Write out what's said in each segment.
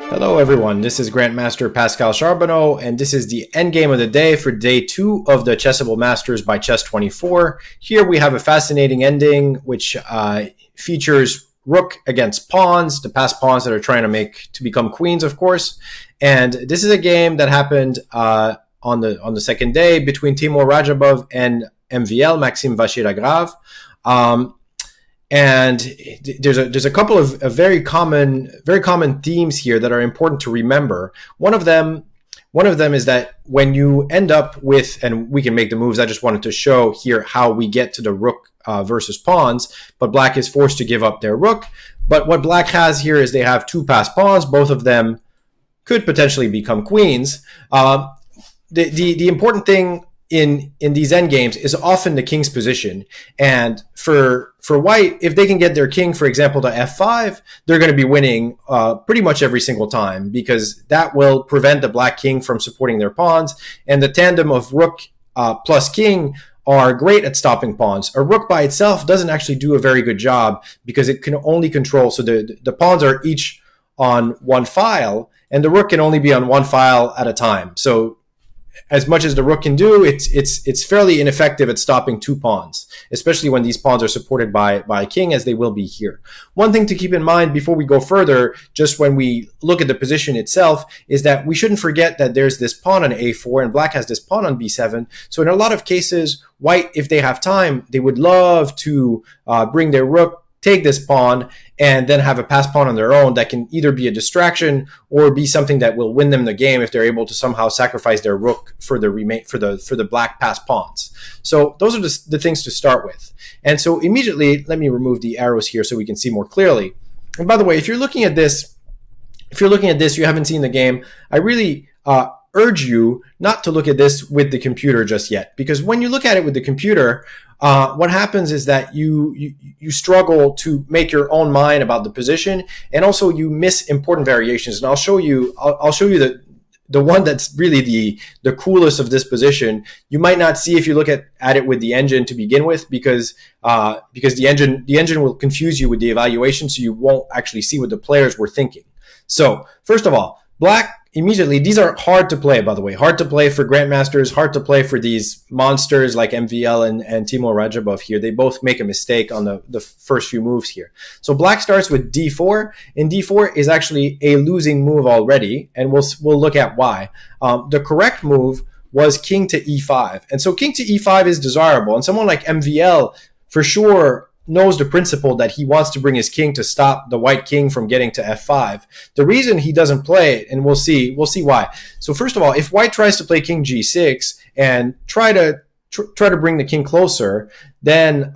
Hello everyone, this is Grandmaster Pascal Charbonneau, and this is the endgame of the day for day 2 of the Chessable Masters by Chess24. Here we have a fascinating ending which features rook against pawns, the passed pawns that are trying to become queens, of course. And this is a game that happened on the second day between Timur Radjabov and MVL, Maxime Vachier-Lagrave. And there's a couple of very common themes here that are important to remember. One of them is that when you end up with, and we can make the moves, I just wanted to show here how we get to the rook versus pawns, but black is forced to give up their rook. But what black has here is they have two passed pawns. Both of them could potentially become queens. The important thing in these endgames is often the king's position. And for white, if they can get their king, for example, to f5, they're going to be winning pretty much every single time, because that will prevent the black king from supporting their pawns. And the tandem of rook plus king are great at stopping pawns. A rook by itself doesn't actually do a very good job because it can only control, so the pawns are each on one file, and the rook can only be on one file at a time. So as much as the rook can do, it's fairly ineffective at stopping two pawns, especially when these pawns are supported by a king, as they will be here. One thing to keep in mind before we go further, just when we look at the position itself, is that we shouldn't forget that there's this pawn on a4 and black has this pawn on b7. So in a lot of cases, white, if they have time, they would love to bring their rook, take this pawn, and then have a passed pawn on their own that can either be a distraction or be something that will win them the game if they're able to somehow sacrifice their rook for the black passed pawns. So those are the things to start with. And so immediately, let me remove the arrows here so we can see more clearly. And by the way, if you're looking at this, you haven't seen the game, I really urge you not to look at this with the computer just yet, because when you look at it with the computer, what happens is that you struggle to make your own mind about the position, and also you miss important variations. And I'll show you the one that's really the coolest of this position. You might not see if you look at it with the engine to begin with, because the engine will confuse you with the evaluation, so you won't actually see what the players were thinking. So first of all, black immediately, these are hard to play, by the way, hard to play for grandmasters, hard to play for these monsters like MVL and Timur Radjabov here. They both make a mistake on the first few moves here. So black starts with d4, and d4 is actually a losing move already, and we'll look at why. The correct move was king to e5, and so king to e5 is desirable, and someone like MVL for sure knows the principle that he wants to bring his king to stop the white king from getting to f5. The reason he doesn't play it, and we'll see why. So first of all, if white tries to play king g6 and try to bring the king closer, then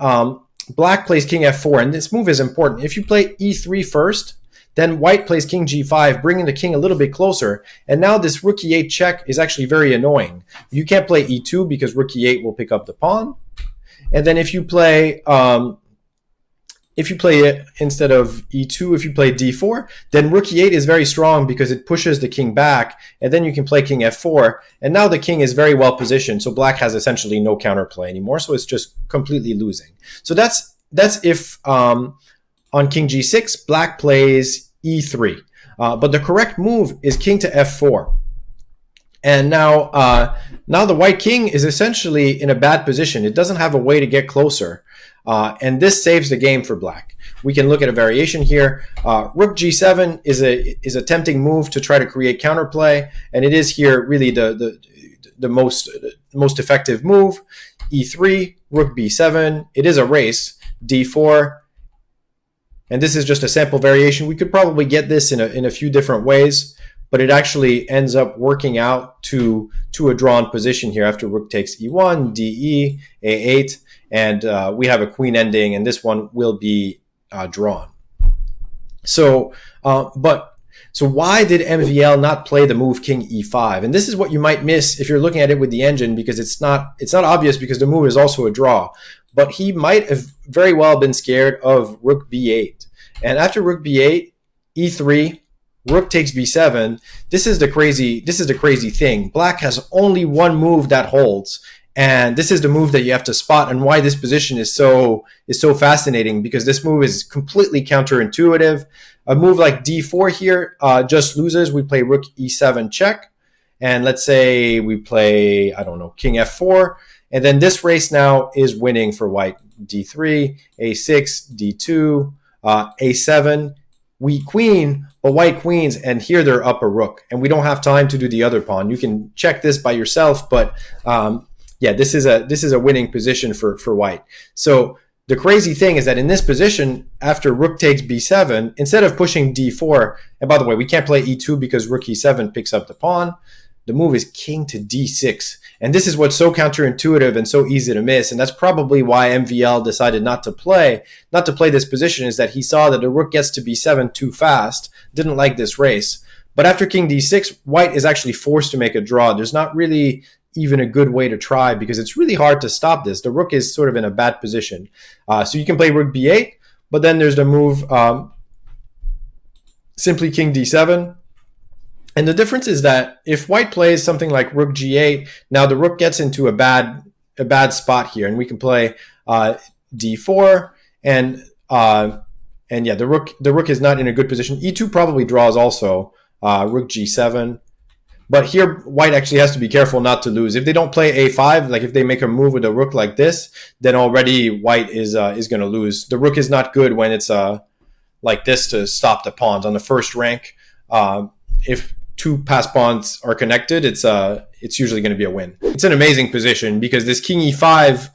black plays king f4, and this move is important. If you play e3 first, then white plays king g5, bringing the king a little bit closer, and now this rook e8 check is actually very annoying. You can't play e2 because rook e8 will pick up the pawn, and then if you play it instead of e2, if you play d4, then rook e8 is very strong because it pushes the king back, and then you can play king f4, and now the king is very well positioned, so black has essentially no counterplay anymore, so it's just completely losing. So that's if on king g6, black plays e3. But the correct move is king to f4. And now the white king is essentially in a bad position. It doesn't have a way to get closer. And this saves the game for black. We can look at a variation here. Rook g7 is a tempting move to try to create counterplay, and it is here really the most effective move. e3, rook b7. It is a race. d4, and this is just a sample variation. We could probably get this in a few different ways, but it actually ends up working out to a drawn position here after rook takes e1, de, a8. And we have a queen ending, and this one will be drawn. So why did MVL not play the move king e5? And this is what you might miss if you're looking at it with the engine, because it's not obvious, because the move is also a draw. But he might have very well been scared of rook b8. And after rook b8, e3, rook takes b7. This is the crazy thing. Black has only one move that holds, And this is the move that you have to spot, and why this position is so fascinating, because this move is completely counterintuitive. A move like d4 here just loses. We play rook e7 check, and let's say we play, I don't know, king f4, and then this race now is winning for white. d3, a6, d2, a7, we queen, but white queens, and here they're up a rook, and we don't have time to do the other pawn. You can check this by yourself, but yeah, this is a winning position for white. So the crazy thing is that in this position, after rook takes b7, instead of pushing d4, and by the way, we can't play e2 because rook e7 picks up the pawn, the move is king to d6. And this is what's so counterintuitive and so easy to miss. And that's probably why MVL decided not to play this position, is that he saw that the rook gets to b7 too fast, didn't like this race. But after king d6, white is actually forced to make a draw. There's not really even a good way to try, because it's really hard to stop this. The rook is sort of in a bad position. So you can play rook b8, but then there's the move simply king d7. And the difference is that if white plays something like rook g8, now the rook gets into a bad spot here, and we can play d4, and yeah, the rook is not in a good position. e2 probably draws also, rook g7. But here, white actually has to be careful not to lose. If they don't play a5, like if they make a move with a rook like this, then already white is going to lose. The rook is not good when it's like this to stop the pawns on the first rank. If two passed pawns are connected, it's usually going to be a win. It's an amazing position because this king e5,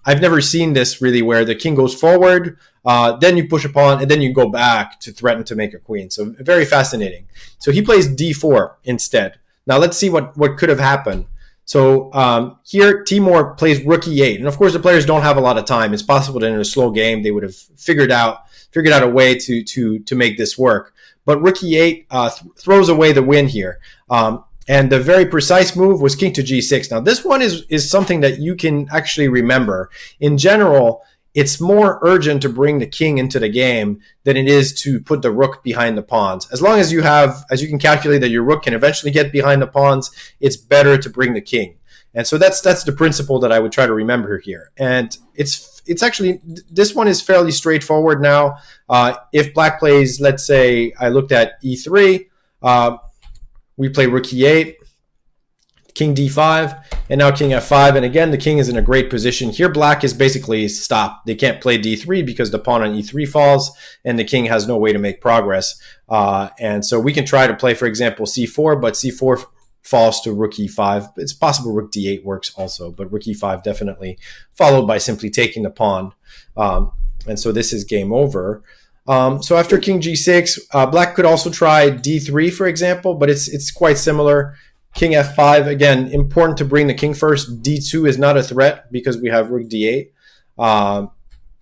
I've never seen this really, where the king goes forward, then you push a pawn, and then you go back to threaten to make a queen. So very fascinating. So he plays d4 instead. Now let's see what could have happened. So here Timur plays rook e8, and of course the players don't have a lot of time. It's possible that in a slow game they would have figured out a way to make this work. But rook e8 throws away the win here. And the very precise move was king to g6. Now, this one is something that you can actually remember. In general, it's more urgent to bring the king into the game than it is to put the rook behind the pawns. As long as you can calculate that your rook can eventually get behind the pawns, it's better to bring the king. And so that's the principle that I would try to remember here. And it's actually, this one is fairly straightforward now. If black plays, let's say I looked at e3, we play rook e8, king d5, and now king f5. And again, the king is in a great position. Here, black is basically stopped. They can't play d3 because the pawn on e3 falls, and the king has no way to make progress. And so we can try to play, for example, c4, but c4 falls to rook e5. It's possible rook d8 works also, but rook e5 definitely, followed by simply taking the pawn. And so this is game over. So after king g6, black could also try d3, for example, but it's quite similar. King f5, again, important to bring the king first. d2 is not a threat because we have rook d8.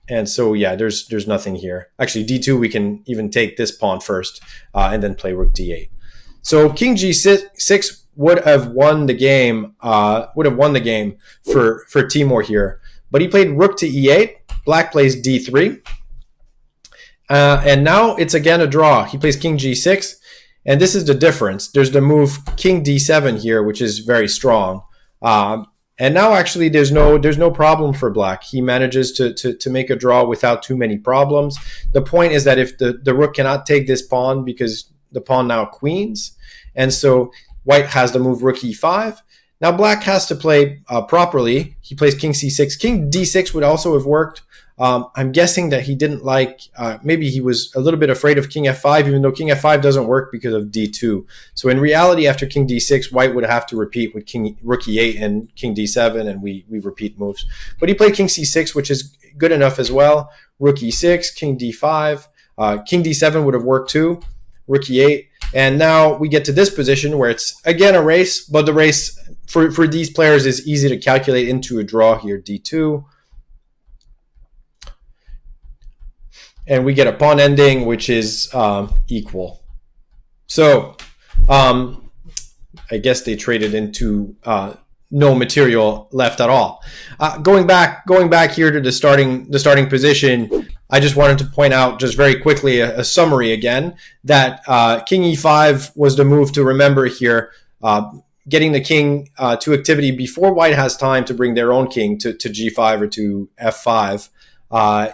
And so, yeah, there's nothing here. Actually, d2, we can even take this pawn first and then play rook d8. So king g6 would have won the game. For Timur here, but he played rook to e8. Black plays d3, and now it's again a draw. He plays king g6, and this is the difference. There's the move king d7 here, which is very strong. And now actually there's no problem for black. He manages to make a draw without too many problems. The point is that if the rook cannot take this pawn because the pawn now queens, and so white has the move rook e5. Now black has to play properly. He plays king c6. King d6 would also have worked. I'm guessing that he didn't like, maybe he was a little bit afraid of king f5, even though king f5 doesn't work because of d2. So in reality, after king d6, white would have to repeat with rook e8 and king d7, and we repeat moves. But he played king c6, which is good enough as well. Rook e6, king d5, king d7 would have worked too, rook e8. And now we get to this position where it's, again, a race, but the race for these players is easy to calculate into a draw here, d2. And we get a pawn ending, which is equal. So I guess they traded into no material left at all. Going back here to the starting position, I just wanted to point out just very quickly a summary again that king e5 was the move to remember here. getting the king to activity before white has time to bring their own king to g5 or to f5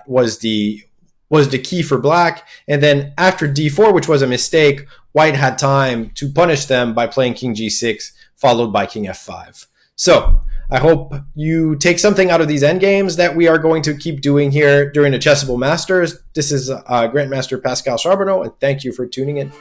was the key for black. And then after d4, which was a mistake, white had time to punish them by playing king g6, followed by king f5. So I hope you take something out of these endgames that we are going to keep doing here during the Chessable Masters. This is Grandmaster Pascal Charbonneau, and thank you for tuning in.